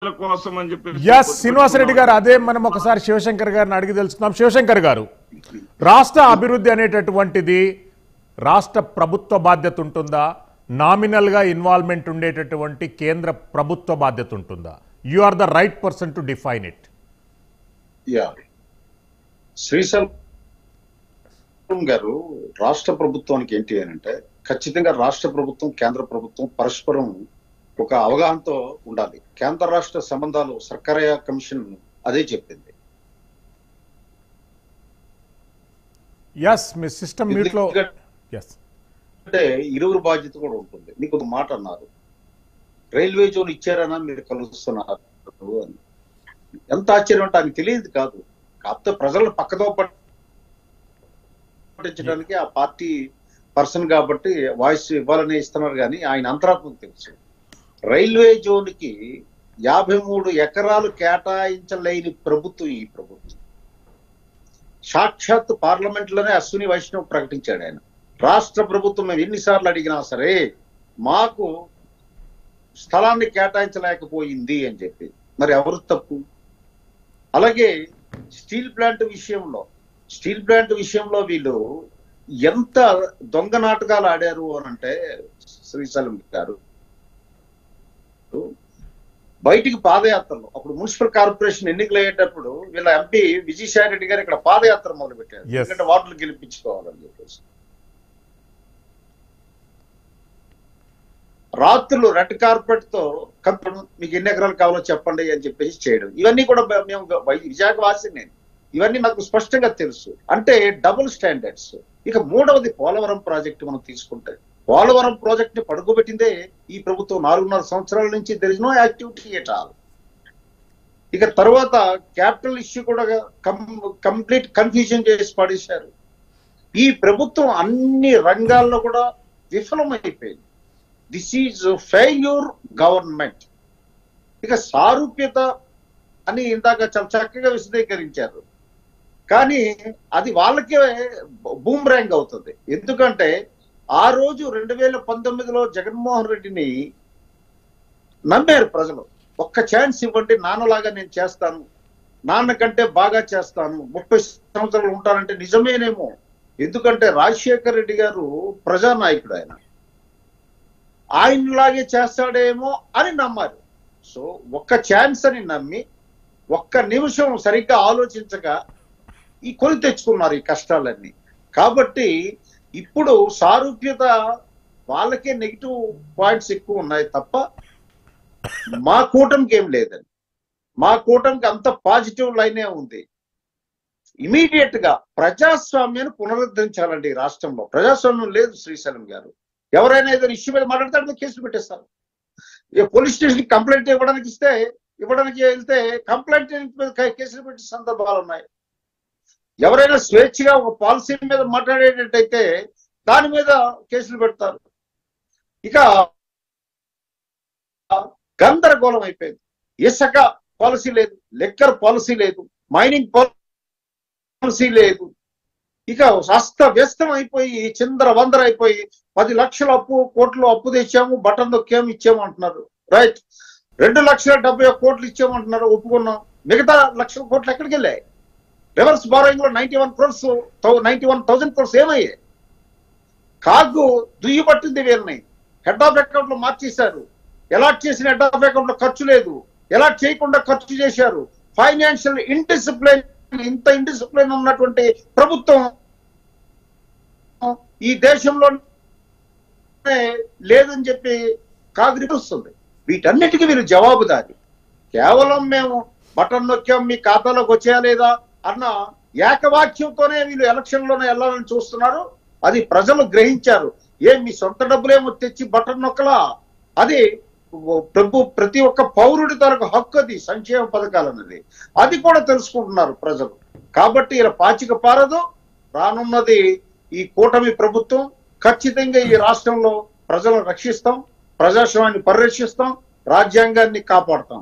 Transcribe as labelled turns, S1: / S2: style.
S1: కోసం అని చెప్పేసి
S2: ఎస్ శ్రీనివాసరెడ్డి గారు, అదే మనం ఒకసారి శివశంకర్ గారిని అడిగి తెలుసుకుందాం. శివశంకర్ గారు, రాష్ట్ర అభివృద్ధి అనేటటువంటిది రాష్ట్ర ప్రభుత్వ బాధ్యత ఉంటుందా, నామినల్ గా ఇన్వాల్వ్మెంట్ ఉండేటటువంటి కేంద్ర ప్రభుత్వ బాధ్యత ఉంటుందా? You are the right person to define it.
S3: Srisailam garu, రాష్ట్ర ప్రభుత్వానికి ఏంటి అని అంటే ఖచ్చితంగా రాష్ట్ర ప్రభుత్వం కేంద్ర ప్రభుత్వం పరస్పరం ఒక అవగాహనతో ఉండాలి. కేంద్ర రాష్ట్ర సంబంధాలు సర్కారయ్య కమిషన్ అదే చెప్పింది.
S2: ఎస్ మీ సిస్టమ్ మ్యూట్ లో. ఎస్
S3: అంటే ఇరువురు బాధ్యత కూడా ఉంటుంది. మీకు ఒక మాట అన్నారు, రైల్వే జోన్ ఇచ్చారనా మీరు కలుస్తున్నారు అని. ఎంత ఆశ్చర్యం అంటే ఆయనకు తెలియదు కాదు, కాకపోతే ప్రజలను పక్కదో పట్టించడానికి ఆ పార్టీ పర్సన్ కాబట్టి వాయిస్ ఇవ్వాలని ఇస్తున్నారు. కానీ ఆయన అంతరాత్మకు తెలుసు, రైల్వే జోన్ కి 53 ఎకరాలు కేటాయించలేని ప్రభుత్వం ఈ ప్రభుత్వం. సాక్షాత్ పార్లమెంట్ లోనే అశ్విని వైష్ణవ్ ప్రకటించాడు ఆయన. రాష్ట్ర ప్రభుత్వం మేము ఎన్నిసార్లు అడిగినా సరే మాకు స్థలాన్ని కేటాయించలేకపోయింది అని చెప్పి. మరి ఎవరు తప్పు? అలాగే స్టీల్ ప్లాంట్ విషయంలో వీళ్ళు ఎంత దొంగ నాటకాలు ఆడారు అని అంటే, శ్రీశైలం గారు బయటికి పాదయాత్రలో అప్పుడు మున్సిపల్ కార్పొరేషన్ ఎన్నికలు అయ్యేటప్పుడు వీళ్ళ ఎంపీ విజయసాయి రెడ్డి గారు ఇక్కడ పాదయాత్ర మొదలు పెట్టారు. ఎందుకంటే వార్డులు గెలిపించుకోవాలని చెప్పేసి. రాత్రులు రెడ్ కార్పెట్ తో మీకు ఎన్ని ఎకరాలు కావాలో చెప్పండి అని చెప్పేసి చేయడం, ఇవన్నీ కూడా మేము విశాఖవాసి నేను, ఇవన్నీ నాకు స్పష్టంగా తెలుసు. అంటే డబుల్ స్టాండర్డ్స్. ఇక మూడవది పోలవరం ప్రాజెక్టు మనం తీసుకుంటే, పోలవరం ప్రాజెక్ట్ ని పడుకోబెట్టిందే ఈ ప్రభుత్వం. 4.5 సంవత్సరాల నుంచి there is no activity at all. ఇక తర్వాత క్యాపిటల్ ఇష్యూ కూడా కంప్లీట్ కన్ఫ్యూజన్ చేసి పడేశారు. ఈ ప్రభుత్వం అన్ని రంగాల్లో కూడా విఫలమైపోయింది. This is failure government. ఇక సారూప్యత అని ఇందాక చాలా చక్కగా విశదీకరించారు, కానీ అది వాళ్ళకే బూమ్రాంగ్ అవుతుంది. ఎందుకంటే ఆ రోజు 2019లో జగన్మోహన్ రెడ్డిని నమ్మారు ప్రజలు. ఒక్క ఛాన్స్ ఇవ్వండి, నాన్నలాగా నేను చేస్తాను, నాన్న కంటే బాగా చేస్తాను, 30 సంవత్సరాలు ఉంటానంటే నిజమేనేమో. ఎందుకంటే రాజశేఖర్ రెడ్డి గారు ప్రజానాయకుడు, ఆయనలాగే చేస్తాడేమో అని నమ్మారు. సో ఒక్క ఛాన్స్ అని నమ్మి ఒక్క నిమిషం సరిగ్గా ఆలోచించక ఈ కొని తెచ్చుకున్నారు ఈ కష్టాలన్నీ. కాబట్టి ఇప్పుడు సారూప్యత వాళ్ళకే నెగిటివ్ పాయింట్స్ ఎక్కువ ఉన్నాయి తప్ప మా కూటమికి ఏం లేదండి. మా కూటమికి అంత పాజిటివ్ లైనే ఉంది. ఇమీడియట్ గా ప్రజాస్వామ్యాన్ని పునరుద్ధరించాలండి. రాష్ట్రంలో ప్రజాస్వామ్యం లేదు శ్రీశైలం గారు. ఎవరైనా ఏదైనా ఇష్యూ మీద మాట్లాడితే కేసులు పెట్టేస్తారు. పోలీస్ స్టేషన్ కంప్లైంట్ ఇవ్వడానికి వెళ్తే కంప్లైంట్ మీద కేసులు పెట్టే సందర్భాలు ఉన్నాయి. ఎవరైనా స్వేచ్ఛగా ఒక పాలసీ మీద మాట్లాడేటట్టయితే దాని మీద కేసులు పెడతారు. ఇక గందరగోళం అయిపోయింది. ఇసుక పాలసీ లేదు, లెక్కర్ పాలసీ లేదు, మైనింగ్ పాలసీ లేదు. ఇక అస్తవ్యస్తం అయిపోయి చిందర వందర అయిపోయి 10 లక్షల కోట్లు అప్పు తెచ్చాము, బటన్ నొక్కాము, ఇచ్చాము అంటున్నారు. రైట్, 2,70,000 కోట్లు ఇచ్చామంటున్నారు, ఒప్పుకున్నాం. మిగతా 1,00,000 కోట్లు ఎక్కడికి వెళ్ళాయి? రివర్స్ బారోయింగ్ లో 91,000 క్రోర్స్ ఏమయ్యాయి? కాగు దుయ్యి పట్టింది వీళ్ళని. హెడ్ ఆఫ్ అకౌంట్ లో మార్చేశారు. అలాట్ చేసిన హెడ్ ఆఫ్ అకౌంట్ లో ఖర్చు లేదు, అలాట్ చేయకుండా ఖర్చు చేశారు. Financial indiscipline. ఇంత ఇండిసిప్లిన్ ఉన్నటువంటి ప్రభుత్వం ఈ దేశంలో లేదని చెప్పి కాగిరిస్తుంది. వీటన్నిటికీ వీళ్ళు జవాబుదారి. కేవలం మేము బటన్ నొక్కాం మీ ఖాతాలోకి వచ్చేయా లేదా అన్న ఏకవాక్యంతోనే వీళ్ళు ఎలక్షన్ లోనే వెళ్ళాలని చూస్తున్నారు. అది ప్రజలు గ్రహించారు. మీ సొంత డబ్బులేమో తెచ్చి బటన్ నొక్కలా? అది ప్రతి ఒక్క పౌరుడి తరకు హక్కు. అది సంక్షేమ పథకాలు అన్నది అది కూడా తెలుసుకుంటున్నారు ప్రజలు. కాబట్టి ఇలా పాచిక పారదు. రానున్నది ఈ కూటమి ప్రభుత్వం. ఖచ్చితంగా ఈ రాష్ట్రంలో ప్రజలను రక్షిస్తాం, ప్రజాస్వామ్యాన్ని పరిరక్షిస్తాం, రాజ్యాంగాన్ని కాపాడుతాం.